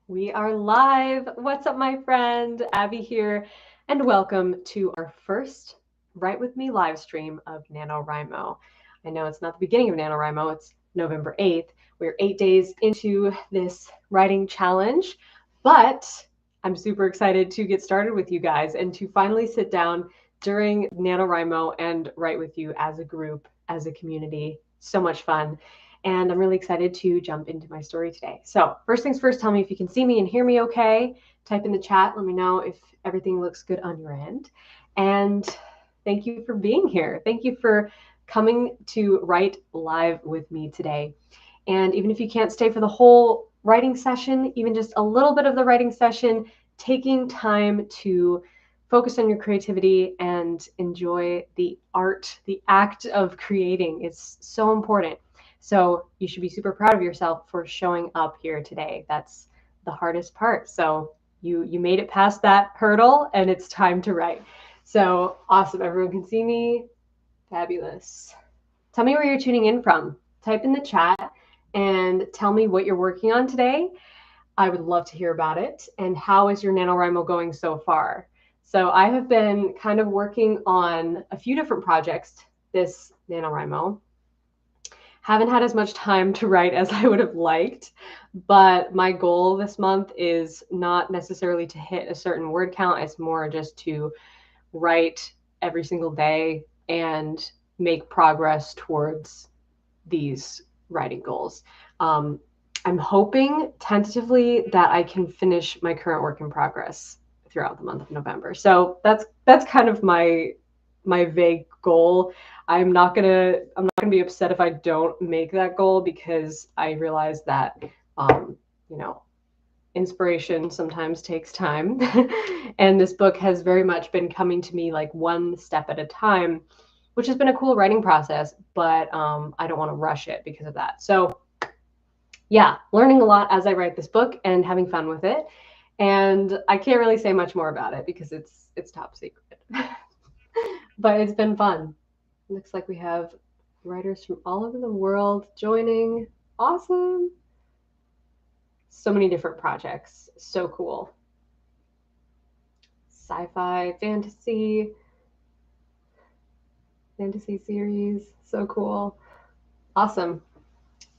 We are live. What's up, my friend? Abby here, and welcome to our first Write With Me live stream of NaNoWriMo. I know it's not the beginning of NaNoWriMo, it's November 8th. We're 8 days into this writing challenge, but I'm super excited to get started with you guys and to finally sit down during NaNoWriMo and write with you as a group, as a community. So much fun. And I'm really excited to jump into my story today. So first things first, tell me if you can see me and hear me okay. Type in the chat. Let me know if everything looks good on your end. And thank you for being here. Thank you for coming to write live with me today. And even if you can't stay for the whole writing session, even just a little bit of the writing session, taking time to focus on your creativity and enjoy the art, the act of creating is so important. So you should be super proud of yourself for showing up here today. That's the hardest part. So you made it past that hurdle and it's time to write. So awesome. Everyone can see me. Fabulous. Tell me where you're tuning in from. Type in the chat and tell me what you're working on today. I would love to hear about it. And how is your NaNoWriMo going so far? So I have been kind of working on a few different projects this NaNoWriMo. Haven't had as much time to write as I would have liked, but my goal this month is not necessarily to hit a certain word count. It's more just to write every single day and make progress towards these writing goals. I'm hoping tentatively that I can finish my current work in progress throughout the month of November. So that's kind of my vague goal. I'm not gonna be upset if I don't make that goal, because I realize that inspiration sometimes takes time. And this book has very much been coming to me like one step at a time, which has been a cool writing process, but I don't want to rush it because of that. So yeah, learning a lot as I write this book and having fun with it. And I can't really say much more about it because it's top secret. But it's been fun. Looks like we have writers from all over the world joining. Awesome. So many different projects. So cool. Sci-fi, fantasy series. So cool. Awesome.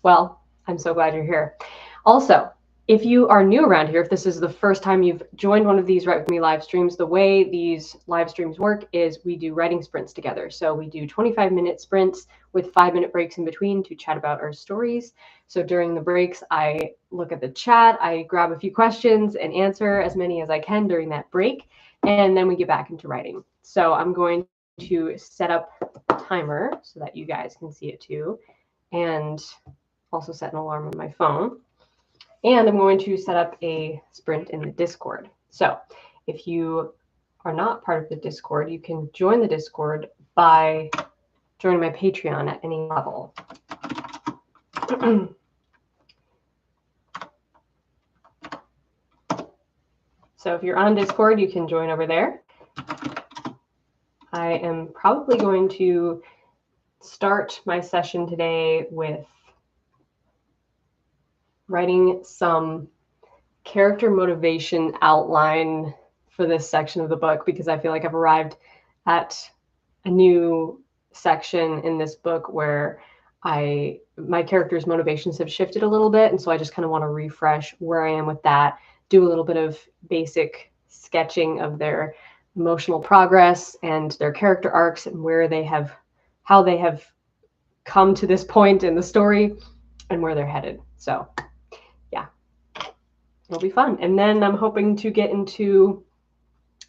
Well, I'm so glad you're here. Also, if you are new around here, if this is the first time you've joined one of these Write With Me live streams, the way these live streams work is we do writing sprints together. So we do 25-minute sprints with 5-minute breaks in between to chat about our stories. So during the breaks, I look at the chat, I grab a few questions and answer as many as I can during that break, and then we get back into writing. So I'm going to set up a timer so that you guys can see it too, and also set an alarm on my phone. And I'm going to set up a sprint in the Discord. So if you are not part of the Discord, you can join the Discord by joining my Patreon at any level. So if you're on Discord, you can join over there. I am probably going to start my session today with writing some character motivation outline for this section of the book, because I feel like I've arrived at a new section in this book where my characters' motivations have shifted a little bit, and so I just kind of want to refresh where I am with that, do a little bit of basic sketching of their emotional progress and their character arcs and how they have come to this point in the story and where they're headed. So yeah, it'll be fun. And then I'm hoping to get into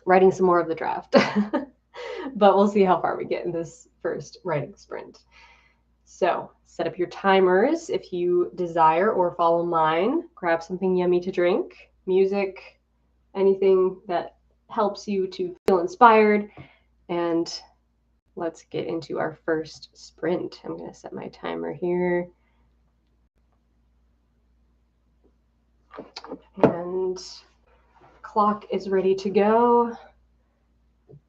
writing some more of the draft. But we'll see how far we get in this first writing sprint. So set up your timers if you desire, or follow mine. Grab something yummy to drink, music, anything that helps you to feel inspired. And let's get into our first sprint. I'm going to set my timer here. And clock is ready to go.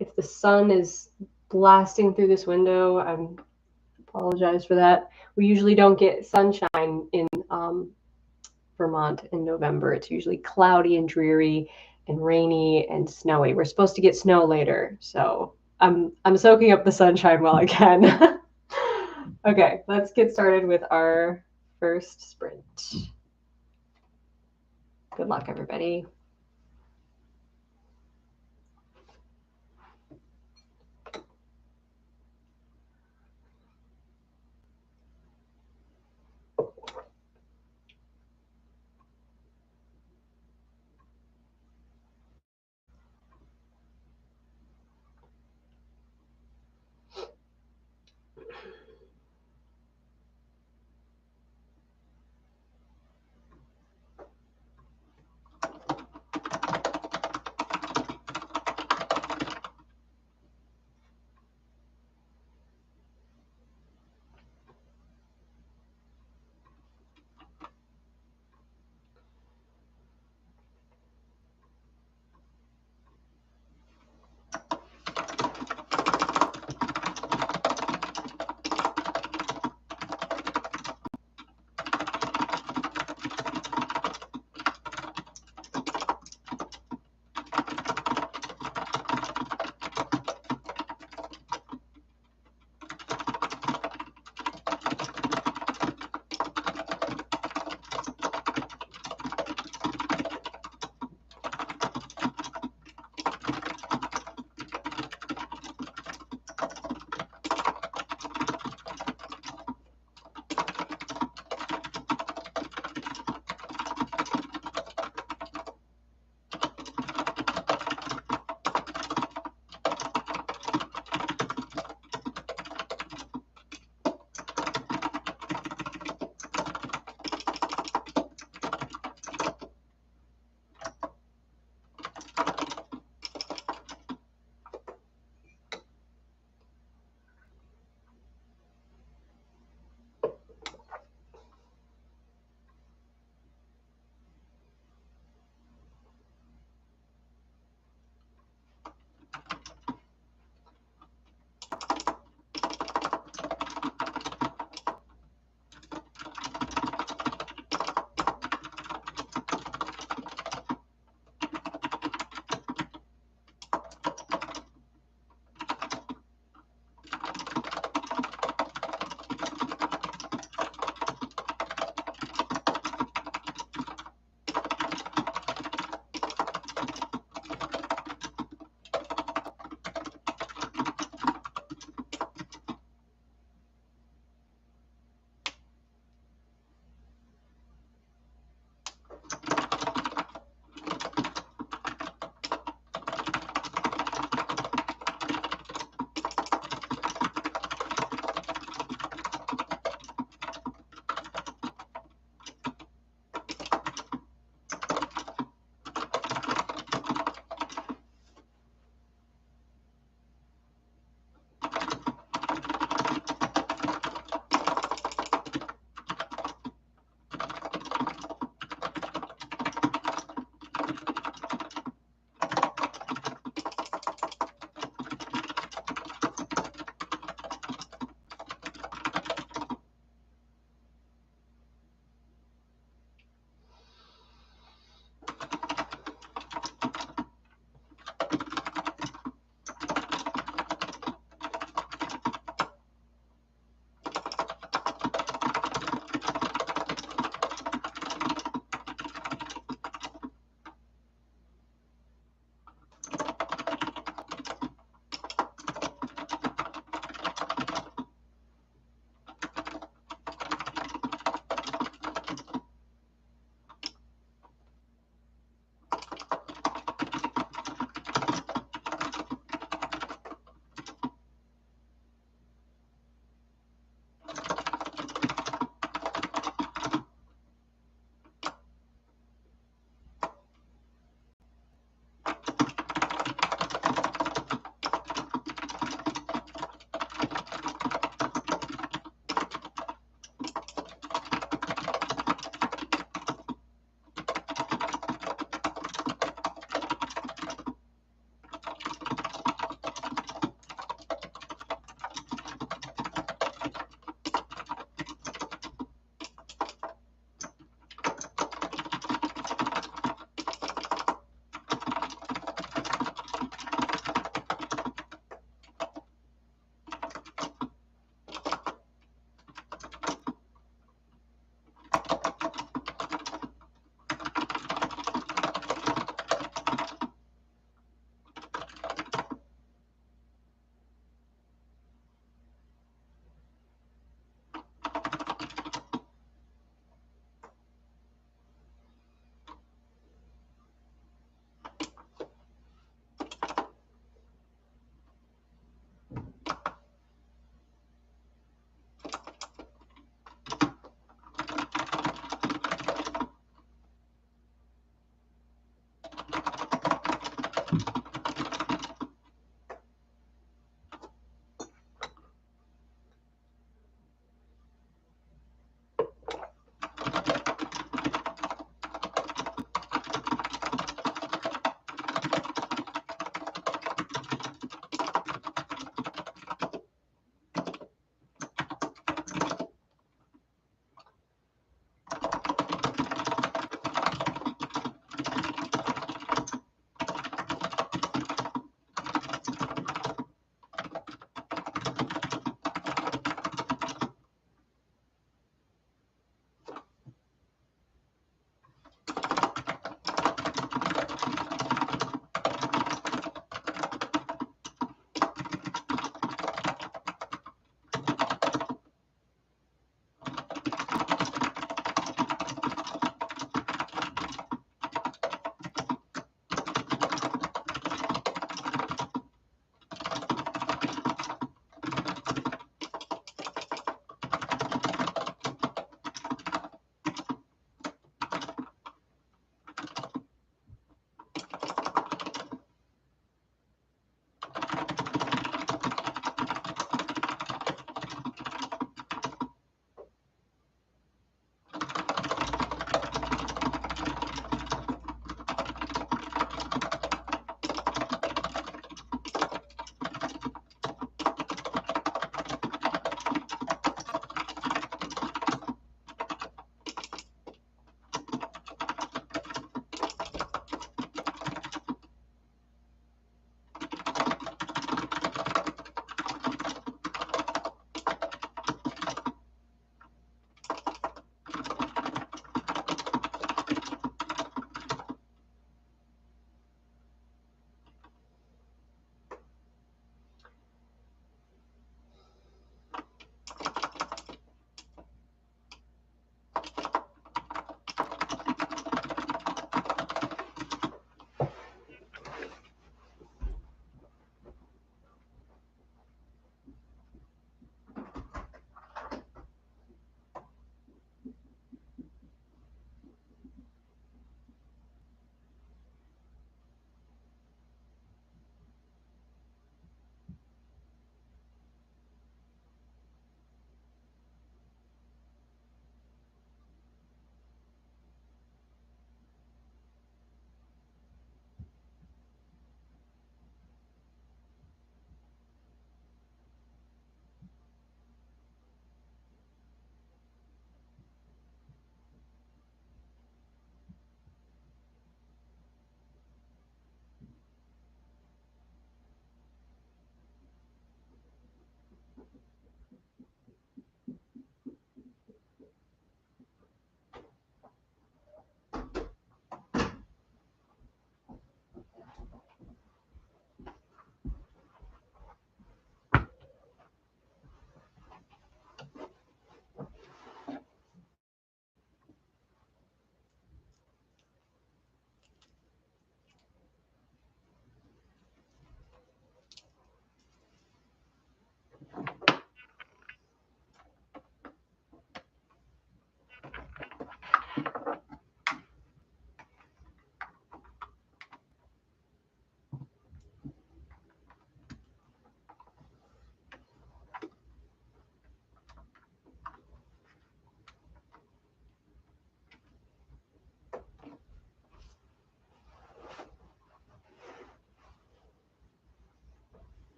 If the sun is blasting through this window, I apologize for that. We usually don't get sunshine in Vermont in November. It's usually cloudy and dreary and rainy and snowy. We're supposed to get snow later, so I'm soaking up the sunshine while I can. Okay, let's get started with our first sprint. Good luck, everybody.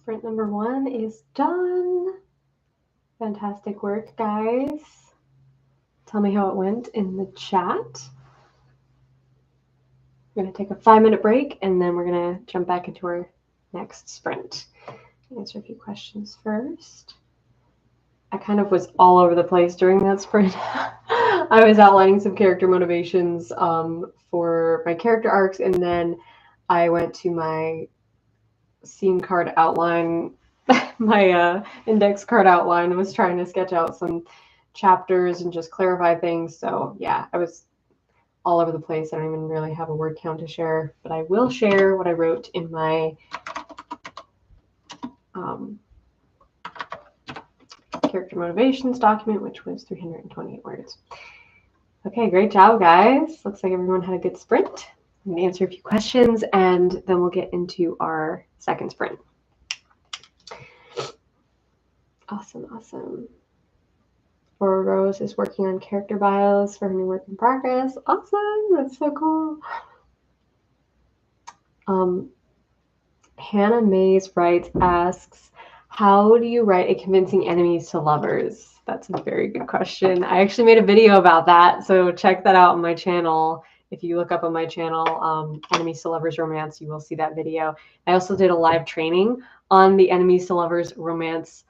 Sprint number 1 is done. Fantastic work, guys. Tell me how it went in the chat. We're going to take a 5-minute break, and then we're going to jump back into our next sprint. Answer a few questions first. I kind of was all over the place during that sprint. I was outlining some character motivations for my character arcs, and then I went to my scene card outline, my index card outline, and was trying to sketch out some chapters and just clarify things. So yeah, I was all over the place. I don't even really have a word count to share, but I will share what I wrote in my character motivations document, which was 328 words. Okay, great job, guys. Looks like everyone had a good sprint. I'm going to answer a few questions, and then we'll get into our second sprint. Awesome, awesome. Aurora Rose is working on character bios for her new work in progress. Awesome, that's so cool. Hannah Mays asks, how do you write a convincing enemies to lovers? That's a very good question. I actually made a video about that, so check that out on my channel. If you look up on my channel, Enemies to Lovers Romance, you will see that video. I also did a live training on the Enemies to Lovers Romance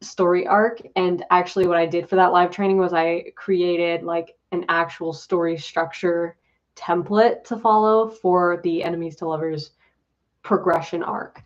story arc, and actually what I did for that live training was I created like an actual story structure template to follow for the Enemies to Lovers progression arc,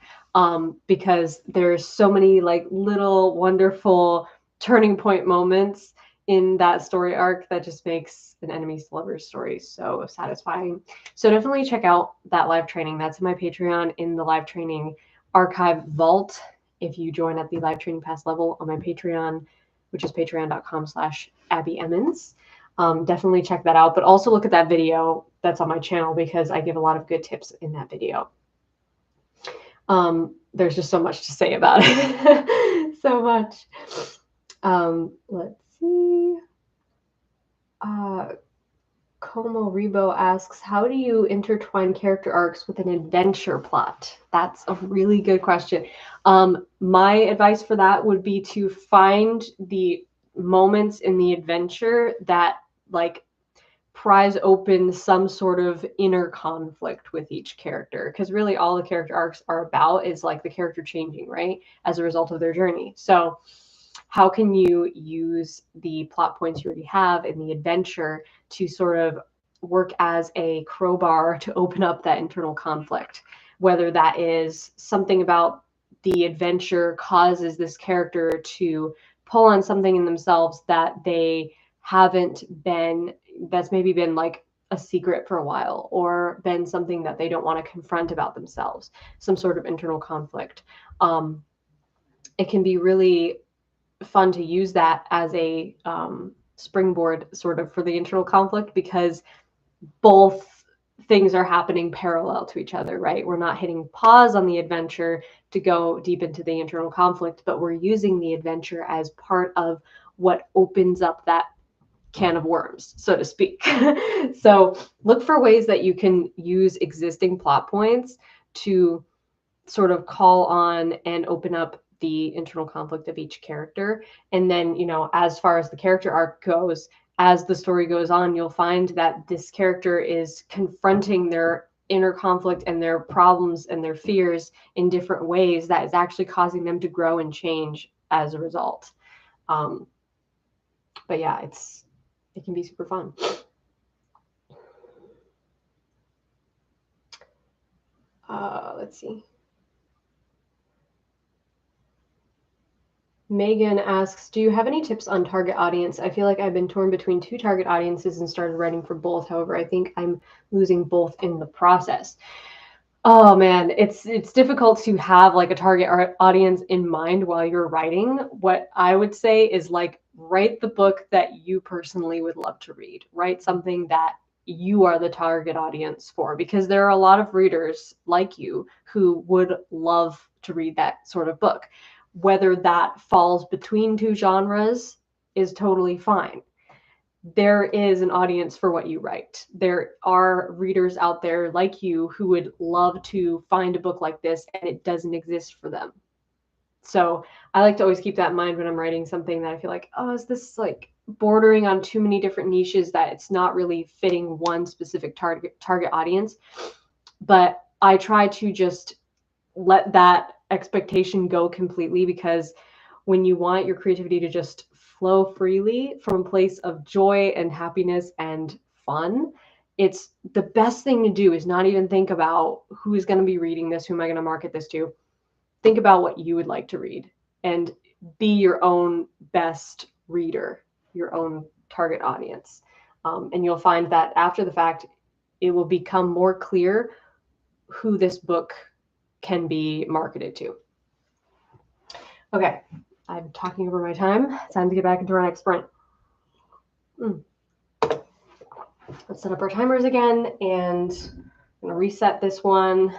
because there's so many like little wonderful turning point moments in that story arc that just makes an Enemies to Lovers story so satisfying. So definitely check out that live training. That's in my Patreon in the live training archive vault. If you join at the live training pass level on my Patreon, which is patreon.com/Abby Emmons. Definitely check that out, but also look at that video that's on my channel because I give a lot of good tips in that video. There's just so much to say about it. So much. Let's see. Como Rebo asks, how do you intertwine character arcs with an adventure plot? That's a really good question. My advice for that would be to find the moments in the adventure that like prise open some sort of inner conflict with each character, because really all the character arcs are about is like the character changing, right, as a result of their journey. So how can you use the plot points you already have in the adventure to sort of work as a crowbar to open up that internal conflict, whether that is something about the adventure causes this character to pull on something in themselves that they haven't been, that's maybe been like a secret for a while, or been something that they don't want to confront about themselves, some sort of internal conflict. It can be really fun to use that as a springboard sort of for the internal conflict, because both things are happening parallel to each other, right? We're not hitting pause on the adventure to go deep into the internal conflict, but we're using the adventure as part of what opens up that can of worms, so to speak. So look for ways that you can use existing plot points to sort of call on and open up the internal conflict of each character. And then, you know, as far as the character arc goes, as the story goes on, you'll find that this character is confronting their inner conflict and their problems and their fears in different ways that is actually causing them to grow and change as a result. But yeah, it can be super fun. Let's see. Megan asks, do you have any tips on target audience? I feel like I've been torn between 2 target audiences and started writing for both. However, I think I'm losing both in the process. Oh man, it's difficult to have like a target audience in mind while you're writing. What I would say is like, write the book that you personally would love to read. Write something that you are the target audience for, because there are a lot of readers like you who would love to read that sort of book. Whether that falls between 2 genres is totally fine. there is an audience for what you write. There are readers out there like you who would love to find a book like this, and it doesn't exist for them. So I like to always keep that in mind when I'm writing something that I feel like, oh, is this like bordering on too many different niches that it's not really fitting one specific target audience. But I try to just let that expectation go completely, because when you want your creativity to just flow freely from a place of joy and happiness and fun, it's the best thing to do is not even think about who's going to be reading this, who am I going to market this to. Think about what you would like to read and be your own best reader, your own target audience. And you'll find that after the fact, it will become more clear who this book can be marketed to. Okay, I'm talking over my time. It's time to get back into our next sprint. Let's set up our timers again, and I'm gonna reset this one.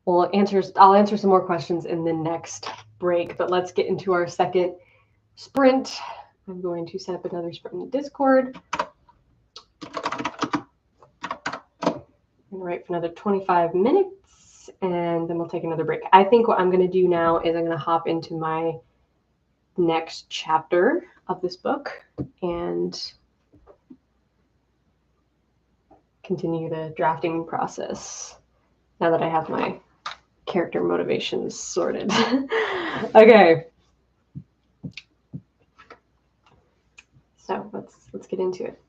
I'll answer some more questions in the next break, but let's get into our second sprint. I'm going to set up another sprint in Discord. I'm gonna write for another 25 minutes, and then we'll take another break. I think what I'm gonna do now is I'm gonna hop into my next chapter of this book and continue the drafting process now that I have my character motivations sorted. Okay. So let's get into it.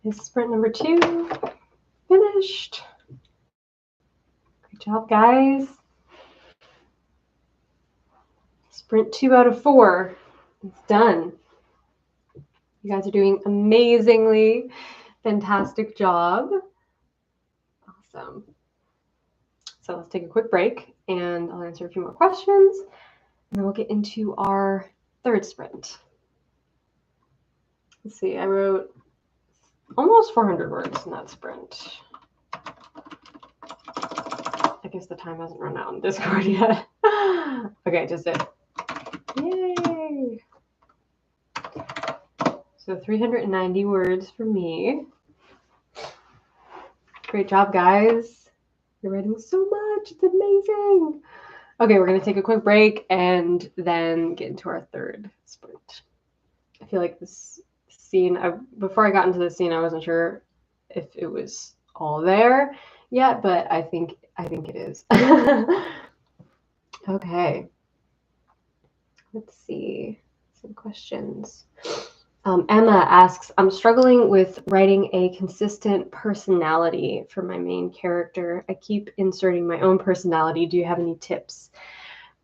is sprint number 2 finished. Good job, guys. Sprint 2 out of 4. It's done. You guys are doing amazingly. Fantastic job. Awesome. So let's take a quick break and I'll answer a few more questions and then we'll get into our 3rd sprint. Let's see, I wrote almost 400 words in that sprint. I guess the time hasn't run out in Discord yet. Okay, just it. Yay! So 390 words for me. Great job, guys. You're writing so much. It's amazing. Okay, we're going to take a quick break and then get into our 3rd sprint. I feel like this scene, before I got into this scene, I wasn't sure if it was all there yet, but I think it is. Okay. Let's see some questions. Emma asks, I'm struggling with writing a consistent personality for my main character. I keep inserting my own personality. Do you have any tips?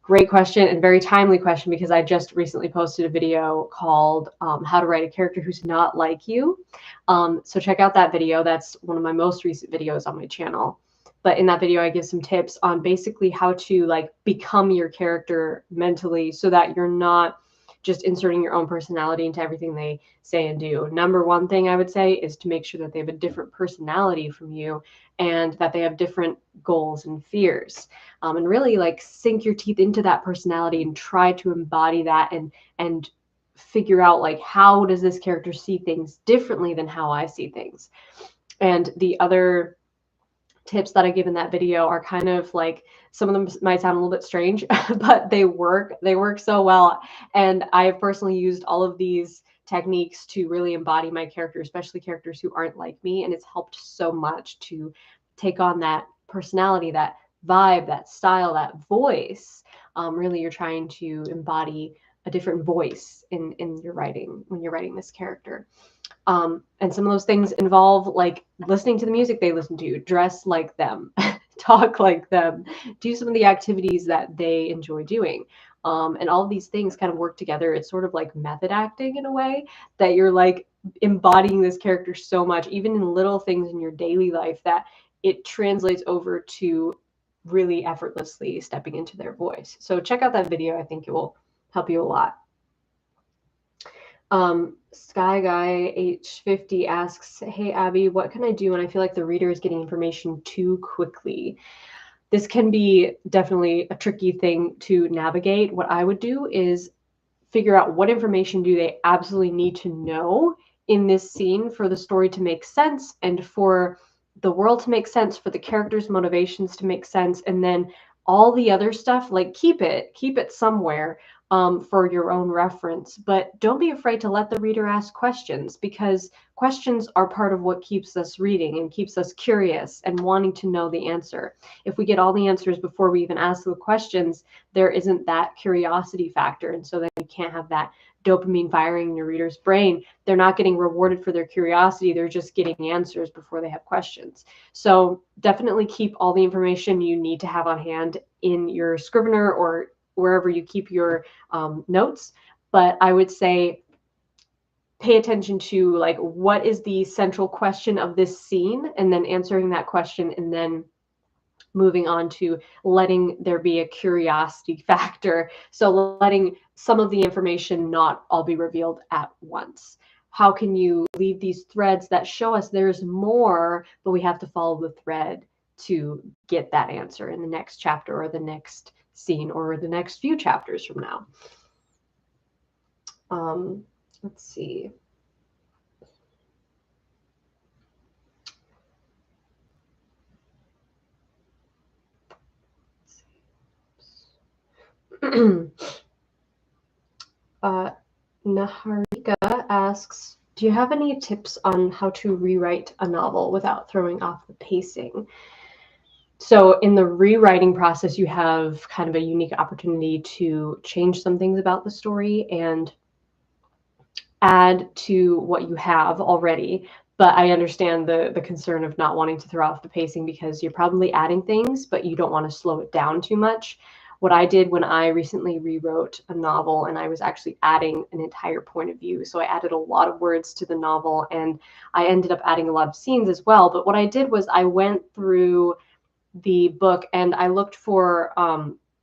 Great question and very timely question because I just recently posted a video called How to Write a Character Who's Not Like You. So check out that video. That's one of my most recent videos on my channel. But in that video, I give some tips on basically how to like become your character mentally so that you're not just inserting your own personality into everything they say and do. Number one thing I would say is to make sure that they have a different personality from you and that they have different goals and fears. And really like sink your teeth into that personality and try to embody that and figure out like, how does this character see things differently than how I see things? And the other tips that I give in that video are kind of like, some of them might sound a little bit strange, but they work so well. And I've personally used all of these techniques to really embody my character, especially characters who aren't like me. And it's helped so much to take on that personality, that vibe, that style, that voice. Really, you're trying to embody a different voice in your writing when you're writing this character. And some of those things involve like listening to the music they listen to, dress like them, talk like them, do some of the activities that they enjoy doing. And all of these things kind of work together. It's sort of like method acting in a way that you're like embodying this character so much, even in little things in your daily life, that it translates over to really effortlessly stepping into their voice. So check out that video. I think it will help you a lot. Sky Guy H50 asks, hey, Abby, what can I do when I feel like the reader is getting information too quickly? This can be definitely a tricky thing to navigate. What I would do is figure out what information do they absolutely need to know in this scene for the story to make sense and for the world to make sense, for the characters' motivations to make sense, and then all the other stuff, like keep it somewhere for your own reference. But don't be afraid to let the reader ask questions, because questions are part of what keeps us reading and keeps us curious and wanting to know the answer. If we get all the answers before we even ask the questions, there isn't that curiosity factor. And so then you can't have that dopamine firing in your reader's brain. They're not getting rewarded for their curiosity. They're just getting answers before they have questions. So definitely keep all the information you need to have on hand in your Scrivener or wherever you keep your notes. But I would say pay attention to like, what is the central question of this scene, and then answering that question, and then moving on to letting there be a curiosity factor. So letting some of the information not all be revealed at once. How can you leave these threads that show us there's more, but we have to follow the thread to get that answer in the next chapter or the next scene or the next few chapters from now. Let's see. Naharika asks, do you have any tips on how to rewrite a novel without throwing off the pacing? So in the rewriting process, you have kind of a unique opportunity to change some things about the story and add to what you have already. But I understand the concern of not wanting to throw off the pacing because you're probably adding things, but you don't want to slow it down too much. What I did when I recently rewrote a novel, and I was actually adding an entire point of view. So I added a lot of words to the novel, and I ended up adding a lot of scenes as well. But what I did was I went through the book and I looked for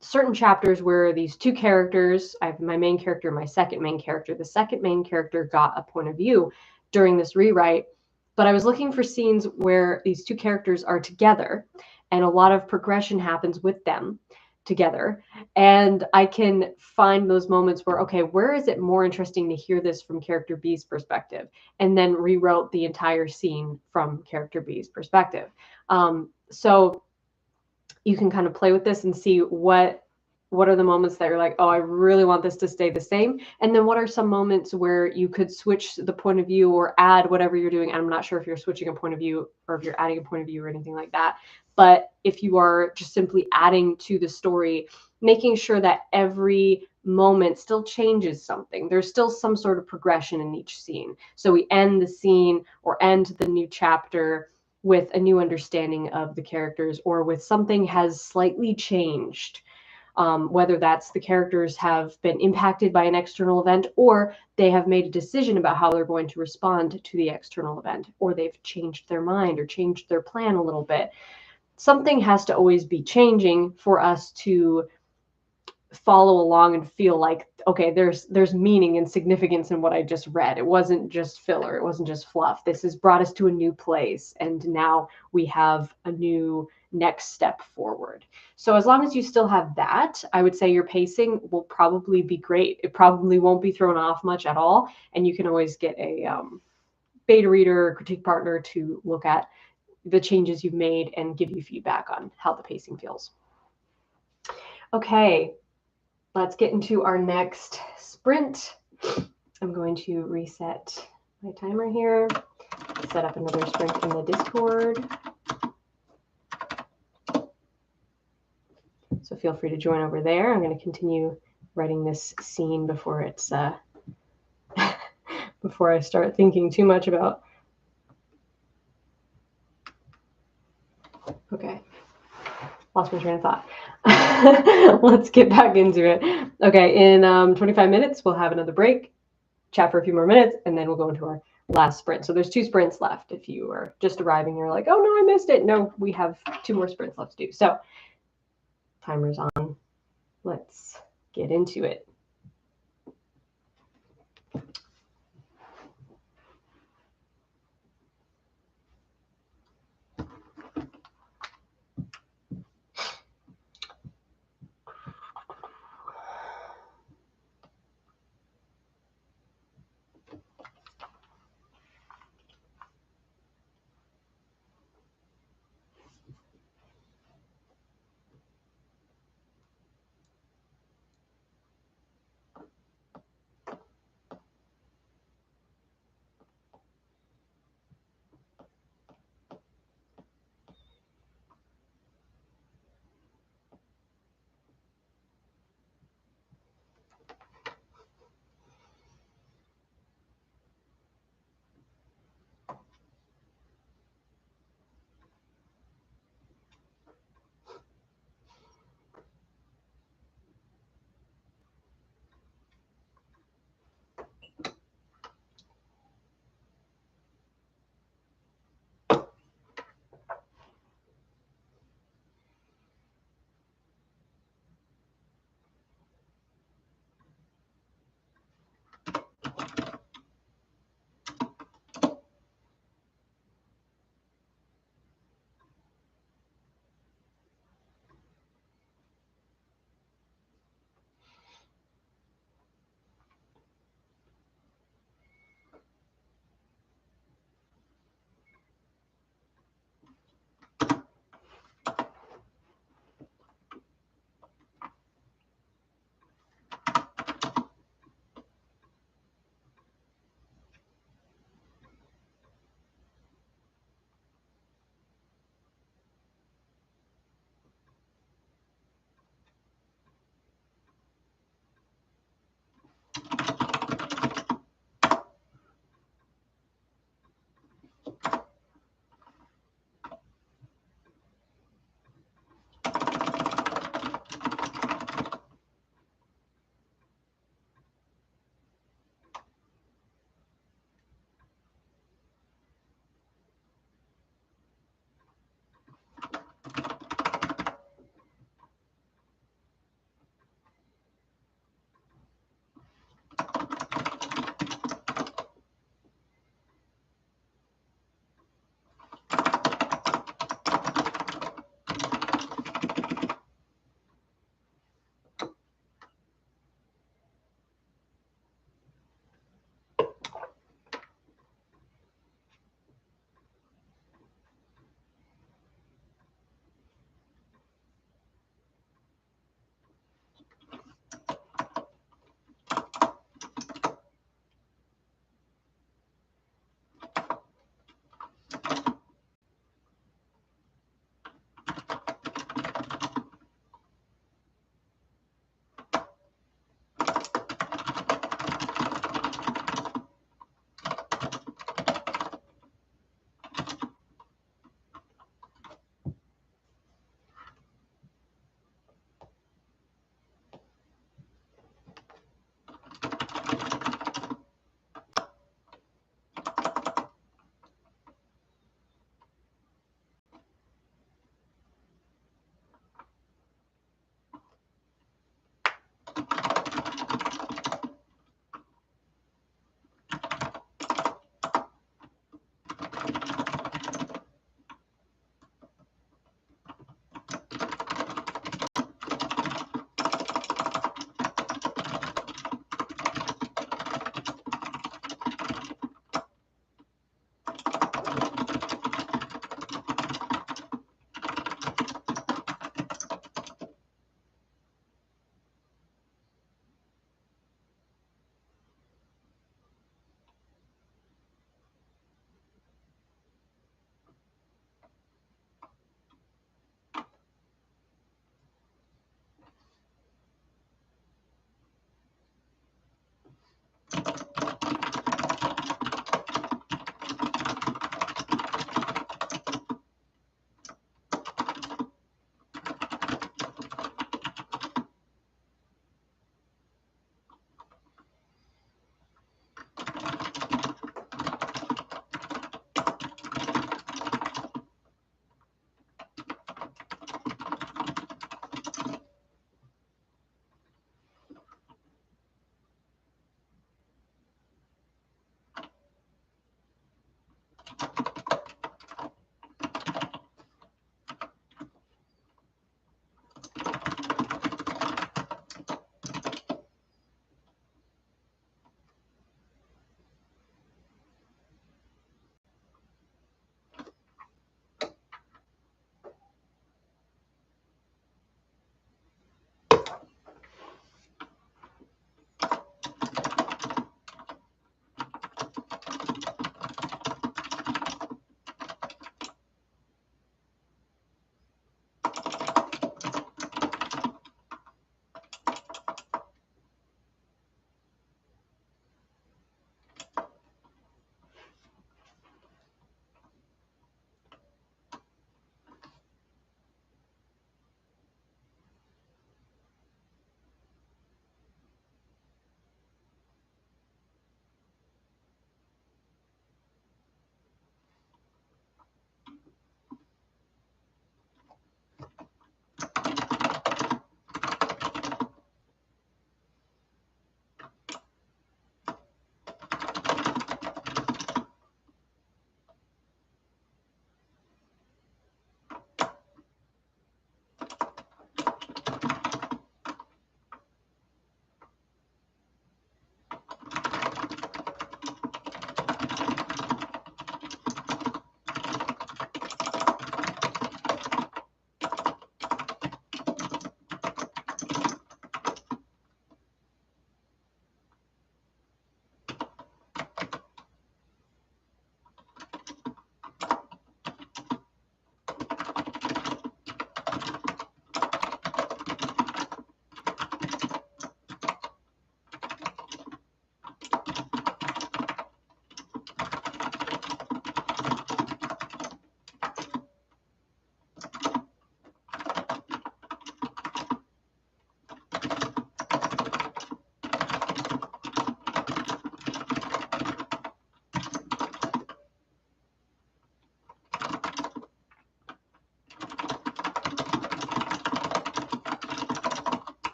certain chapters where these two characters, I have my main character, my second main character. The second main character got a point of view during this rewrite, but I was looking for scenes where these two characters are together and a lot of progression happens with them together. And I can find those moments where, okay, where is it more interesting to hear this from character B's perspective? And then rewrote the entire scene from character B's perspective. So you can kind of play with this and see what are the moments that you're like, oh, I really want this to stay the same. And then what are some moments where you could switch the point of view or add whatever you're doing. I'm not sure if you're switching a point of view or if you're adding a point of view or anything like that. But if you are just simply adding to the story, making sure that every moment still changes something. There's still some sort of progression in each scene. So we end the scene or end the new chapter with a new understanding of the characters or with something has slightly changed. Whether that's the characters have been impacted by an external event or they have made a decision about how they're going to respond to the external event, or they've changed their mind or changed their plan a little bit. Something has to always be changing for us to follow along and feel like, okay, there's meaning and significance in what I just read. It wasn't just filler. It wasn't just fluff. This has brought us to a new place. And now we have a new next step forward. So as long as you still have that, I would say your pacing will probably be great. It probably won't be thrown off much at all. And you can always get a beta reader or critique partner to look at the changes you've made and give you feedback on how the pacing feels. Okay, let's get into our next sprint. I'm going to reset my timer here, set up another sprint in the Discord. So feel free to join over there. I'm going to continue writing this scene before it's before I start thinking too much about. Okay, lost my train of thought. Let's get back into it. Okay, in 25 minutes, we'll have another break, chat for a few more minutes, and then we'll go into our last sprint. So there's 2 sprints left. If you are just arriving, you're like, oh no, I missed it. No, we have 2 more sprints left to do. So timer's on. Let's get into it.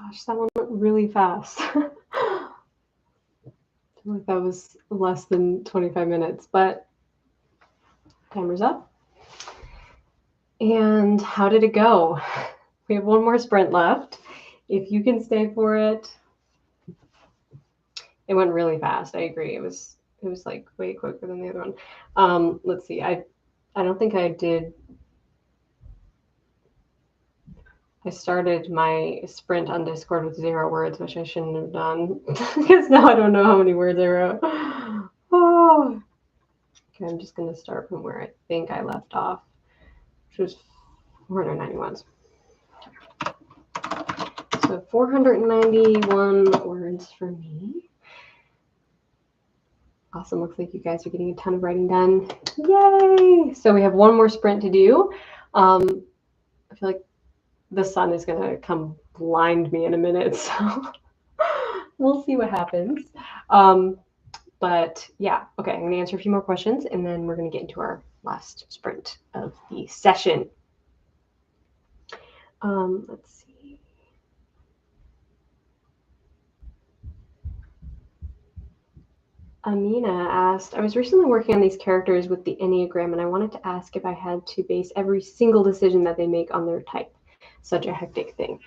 Gosh, that one went really fast. I feel like that was less than 25 minutes, but timer's up. And how did it go? We have one more sprint left. If you can stay for it. It went really fast. I agree. It was like way quicker than the other one. Let's see. I don't think I did. I started my sprint on Discord with 0 words, which I shouldn't have done because now I don't know how many words I wrote. Oh. Okay, I'm just going to start from where I think I left off, which was 491. So 491 words for me. Awesome. Looks like you guys are getting a ton of writing done. Yay! So we have one more sprint to do. I feel like the sun is going to come blind me in a minute, so we'll see what happens. But yeah, okay, I'm going to answer a few more questions, and then we're going to get into our last sprint of the session. Let's see. Amina asked, I was recently working on these characters with the Enneagram, and I wanted to ask if I had to base every single decision that they make on their type. Such a hectic thing.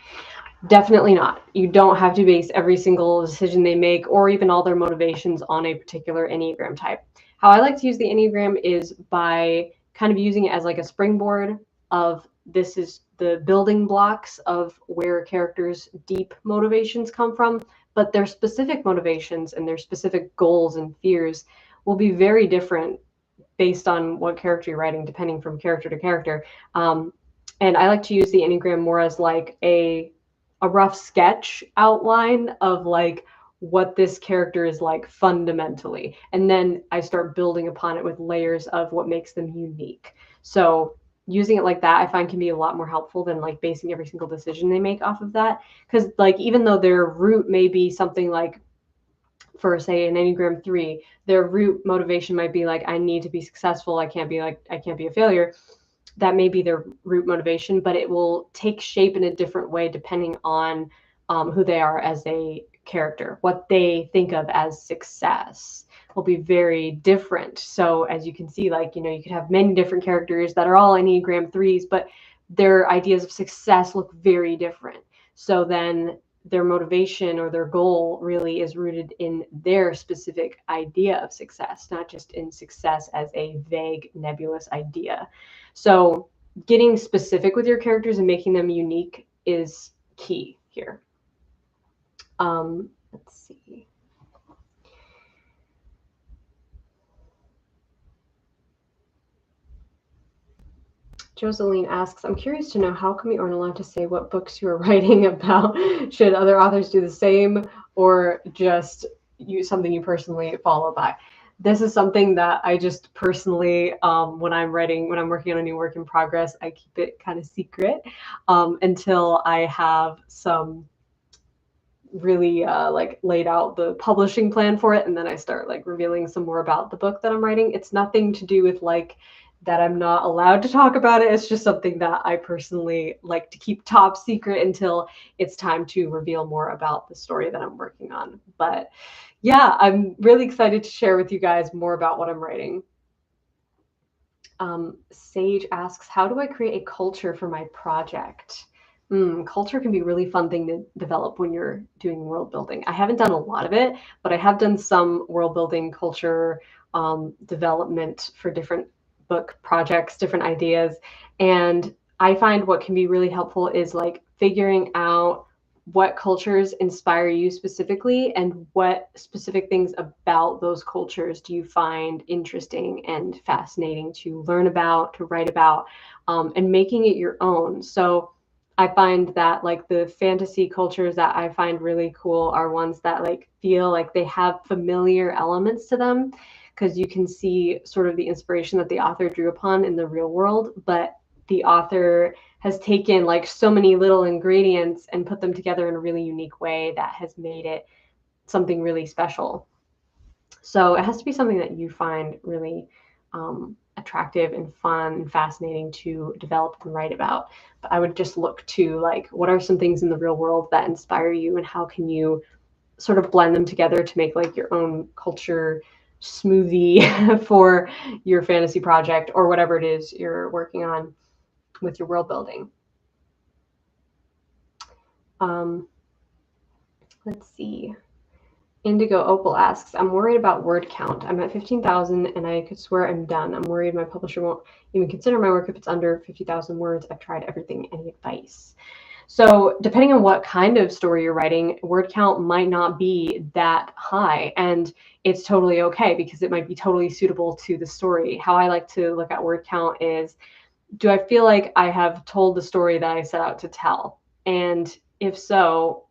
Definitely not. You don't have to base every single decision they make or even all their motivations on a particular Enneagram type. How I like to use the Enneagram is by kind of using it as like a springboard of this is the building blocks of where a character's deep motivations come from, but their specific motivations and their specific goals and fears will be very different based on what character you're writing, depending from character to character. And I like to use the Enneagram more as like a rough sketch outline of like what this character is like fundamentally. And then I start building upon it with layers of what makes them unique. So using it like that, I find can be a lot more helpful than like basing every single decision they make off of that. Because like, even though their root may be something like, for say an Enneagram 3, their root motivation might be like, I need to be successful. I can't be a failure. That may be their root motivation, but it will take shape in a different way depending on who they are as a character. What they think of as success will be very different. So as you can see, like, you could have many different characters that are all Enneagram 3s, but their ideas of success look very different. So then their motivation or their goal really is rooted in their specific idea of success, not just in success as a vague, nebulous idea. So getting specific with your characters and making them unique is key here. Let's see. Joseline asks, I'm curious to know, how come you aren't allowed to say what books you are writing about? Should other authors do the same, or just use something you personally follow by? This is something that I just personally, when I'm working on a new work in progress, I keep it kind of secret until I have some really like laid out the publishing plan for it, and then I start like revealing some more about the book that I'm writing. It's nothing to do with like that I'm not allowed to talk about it. It's just something that I personally like to keep top secret until it's time to reveal more about the story that I'm working on. But yeah, I'm really excited to share with you guys more about what I'm writing. Sage asks, how do I create a culture for my project? Culture can be a really fun thing to develop when you're doing world building. I haven't done a lot of it, but I have done some world building culture development for different book projects, different ideas. And I find what can be really helpful is like figuring out what cultures inspire you specifically and what specific things about those cultures do you find interesting and fascinating to learn about, to write about, and making it your own. So I find that like the fantasy cultures that I find really cool are ones that like feel like they have familiar elements to them, because you can see sort of the inspiration that the author drew upon in the real world, but the author has taken like so many little ingredients and put them together in a really unique way that has made it something really special. So it has to be something that you find really attractive and fun and fascinating to develop and write about. But I would just look to like, what are some things in the real world that inspire you, and how can you sort of blend them together to make like your own culture smoothie for your fantasy project or whatever it is you're working on with your world building. Let's see. Indigo Opal asks, I'm worried about word count. I'm at 15,000 and I could swear I'm done. I'm worried my publisher won't even consider my work if it's under 50,000 words. I've tried everything. Any advice? So depending on what kind of story you're writing, word count might not be that high, and it's totally okay because it might be totally suitable to the story. How I like to look at word count is, do I feel like I have told the story that I set out to tell? And if so,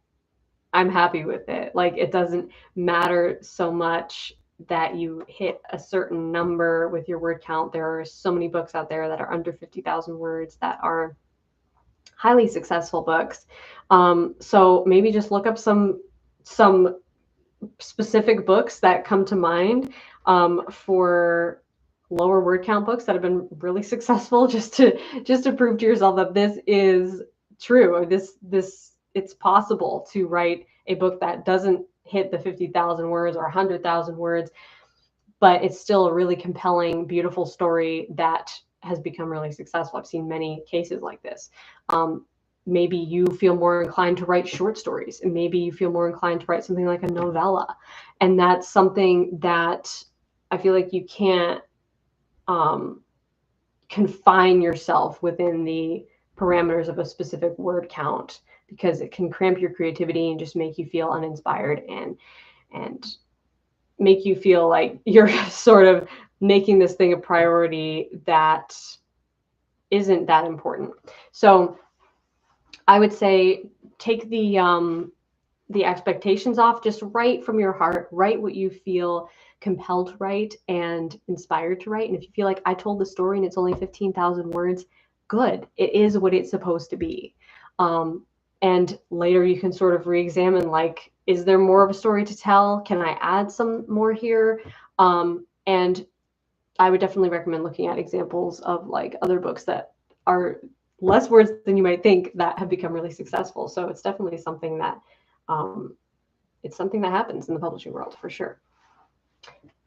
I'm happy with it. Like, it doesn't matter so much that you hit a certain number with your word count. There are so many books out there that are under 50,000 words that are highly successful books. So maybe just look up some specific books that come to mind for lower word count books that have been really successful, just to prove to yourself that this is true, or this it's possible to write a book that doesn't hit the 50,000 words or 100,000 words, but it's still a really compelling, beautiful story that has become really successful. I've seen many cases like this. Maybe you feel more inclined to write short stories, and maybe you feel more inclined to write something like a novella. And that's something that I feel like you can't confine yourself within the parameters of a specific word count, because it can cramp your creativity and just make you feel uninspired and make you feel like you're sort of making this thing a priority that isn't that important. So I would say take the expectations off. Just write from your heart. Write what you feel compelled to write and inspired to write. And if you feel like, I told the story and it's only 15,000 words, good. It is what it's supposed to be. And later you can sort of re-examine, like, is there more of a story to tell? Can I add some more here? And I would definitely recommend looking at examples of like other books that are less words than you might think that have become really successful. So it's definitely something that happens in the publishing world for sure.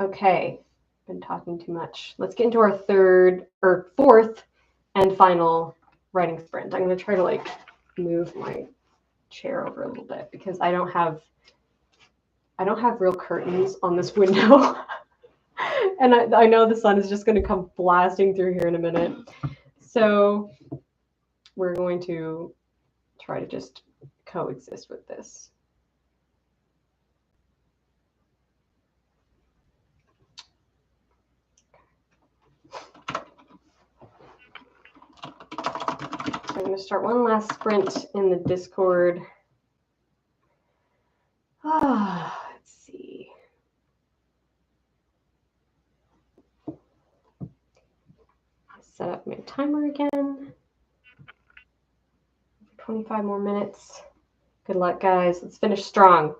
Okay, been talking too much. Let's get into our fourth and final writing sprint. I'm going to try to like move my chair over a little bit because I don't have real curtains on this window. And I know the sun is just going to come blasting through here in a minute. So we're going to try to just coexist with this. I'm going to start one last sprint in the Discord. Let's see. Set up my timer again. 25 more minutes. Good luck, guys. Let's finish strong.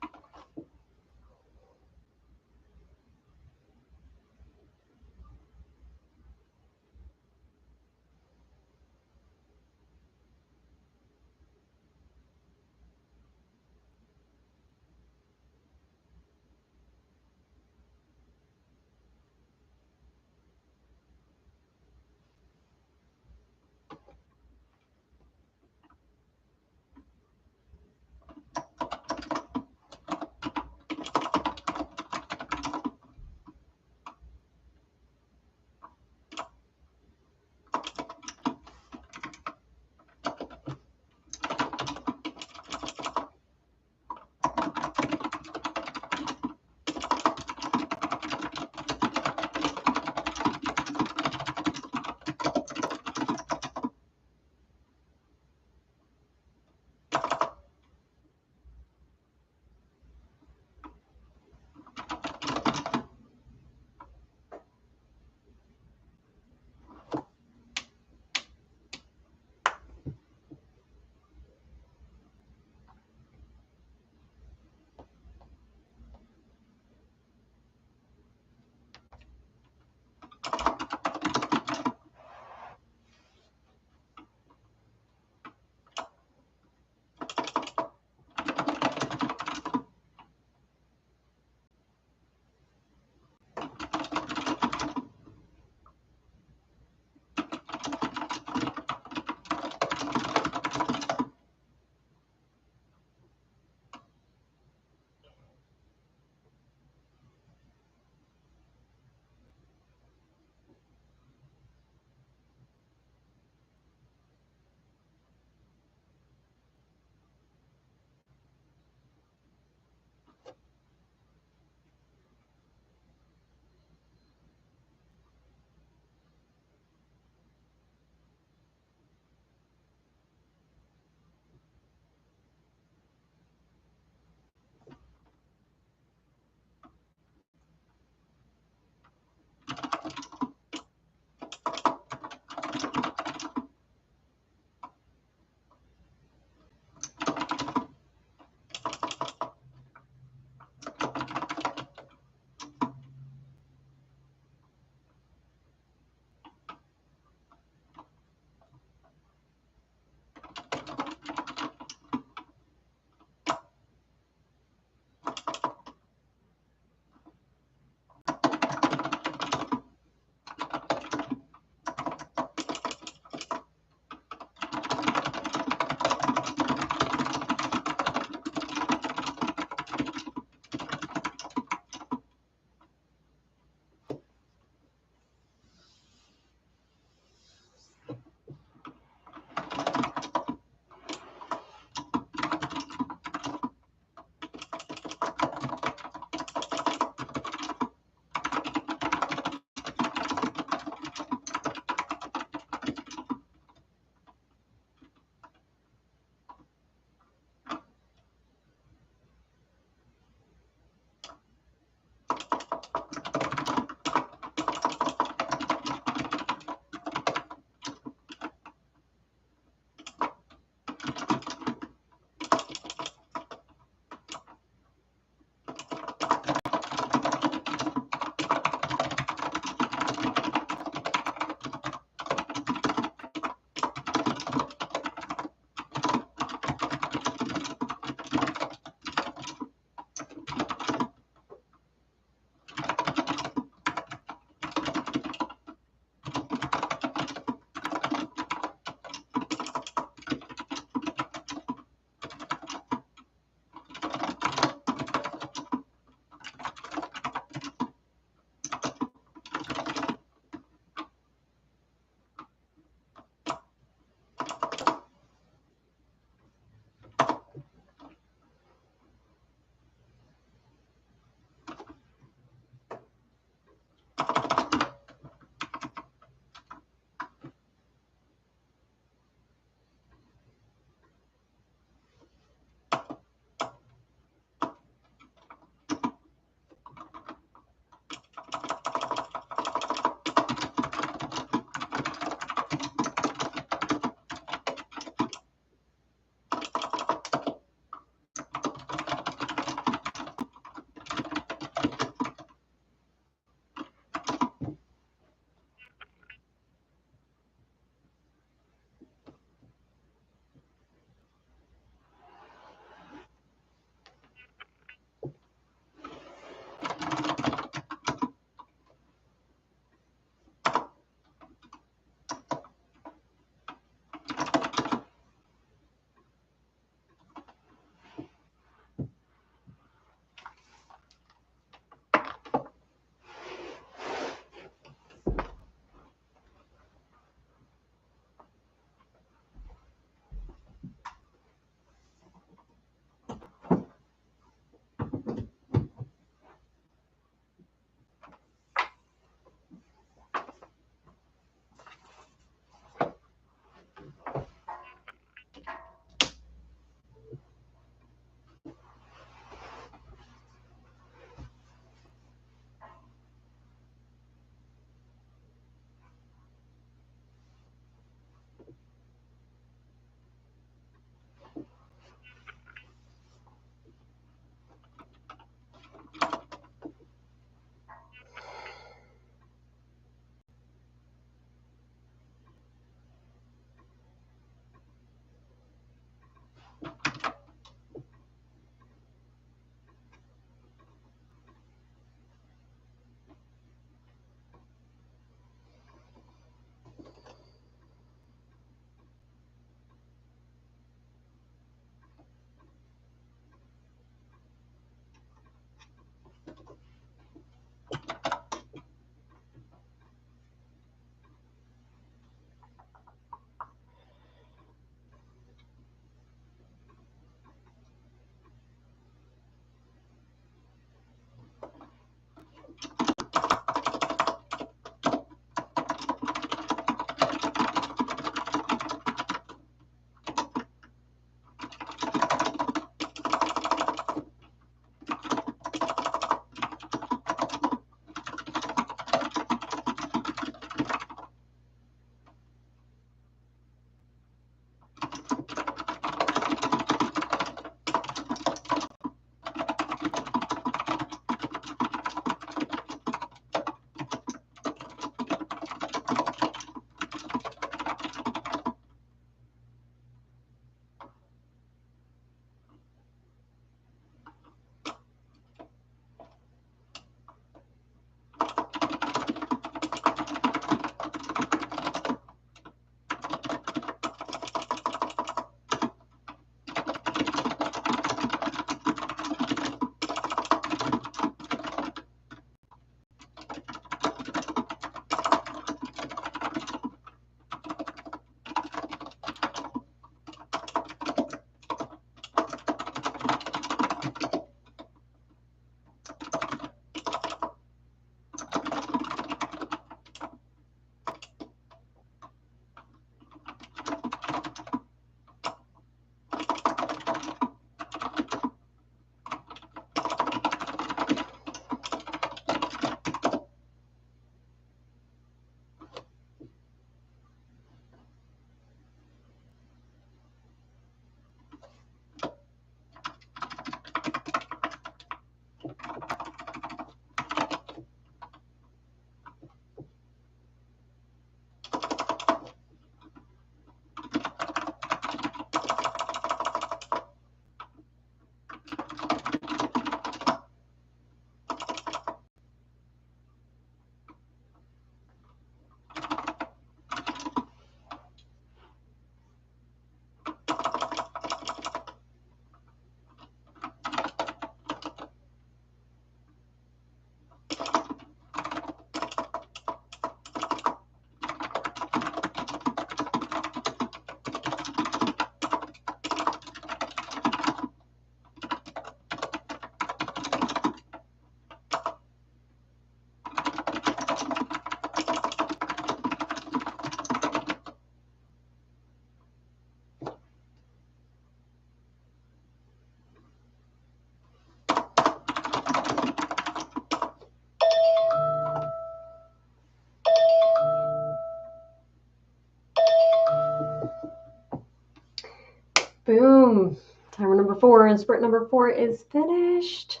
Boom. Timer number 4 and sprint number 4 is finished.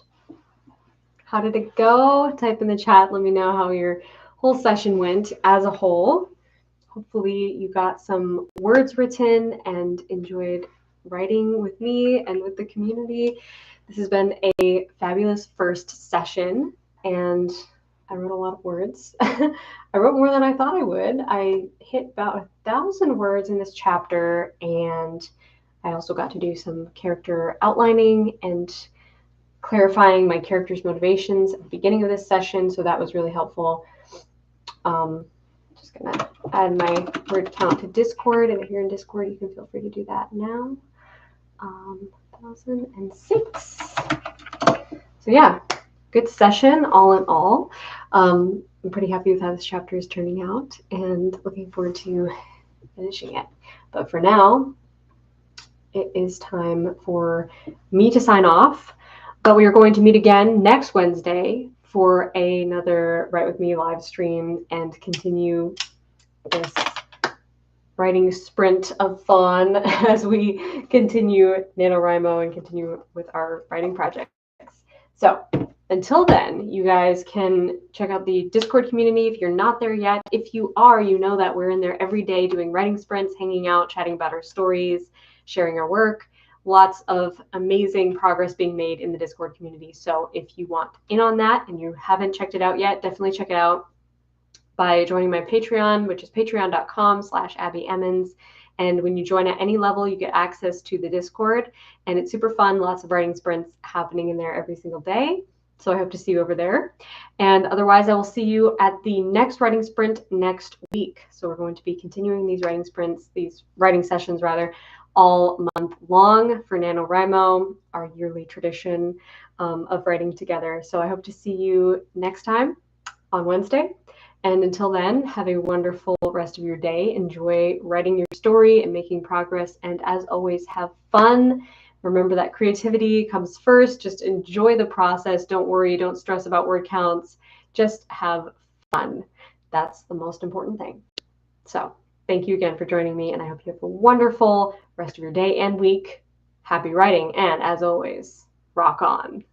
How did it go? Type in the chat. Let me know how your whole session went as a whole. Hopefully you got some words written and enjoyed writing with me and with the community. This has been a fabulous first session, and I wrote a lot of words. I wrote more than I thought I would. I hit about 1,000 words in this chapter, and I also got to do some character outlining and clarifying my character's motivations at the beginning of this session, so that was really helpful. Just gonna add my word count to Discord, and if you're in Discord, you can feel free to do that now. 1,006. So yeah, good session all in all. I'm pretty happy with how this chapter is turning out and looking forward to finishing it. But for now, it is time for me to sign off. But we are going to meet again next Wednesday for another Write With Me live stream and continue this writing sprint of fun as we continue NaNoWriMo and continue with our writing projects. So until then, you guys can check out the Discord community if you're not there yet. If you are, you know that we're in there every day doing writing sprints, hanging out, chatting about our stories, sharing our work. Lots of amazing progress being made in the Discord community. So if you want in on that and you haven't checked it out yet, definitely check it out by joining my Patreon, which is patreon.com/AbbyEmmons. And when you join at any level, you get access to the Discord, and it's super fun. Lots of writing sprints happening in there every single day. So I hope to see you over there. And otherwise, I will see you at the next writing sprint next week. So we're going to be continuing these writing sprints, these writing sessions rather, all month long for NaNoWriMo, our yearly tradition of writing together. So I hope to see you next time on Wednesday. And until then, have a wonderful rest of your day. Enjoy writing your story and making progress. And as always, have fun. Remember that creativity comes first. Just enjoy the process. Don't worry. Don't stress about word counts. Just have fun. That's the most important thing. So thank you again for joining me, and I hope you have a wonderful rest of your day and week. Happy writing, and as always, rock on.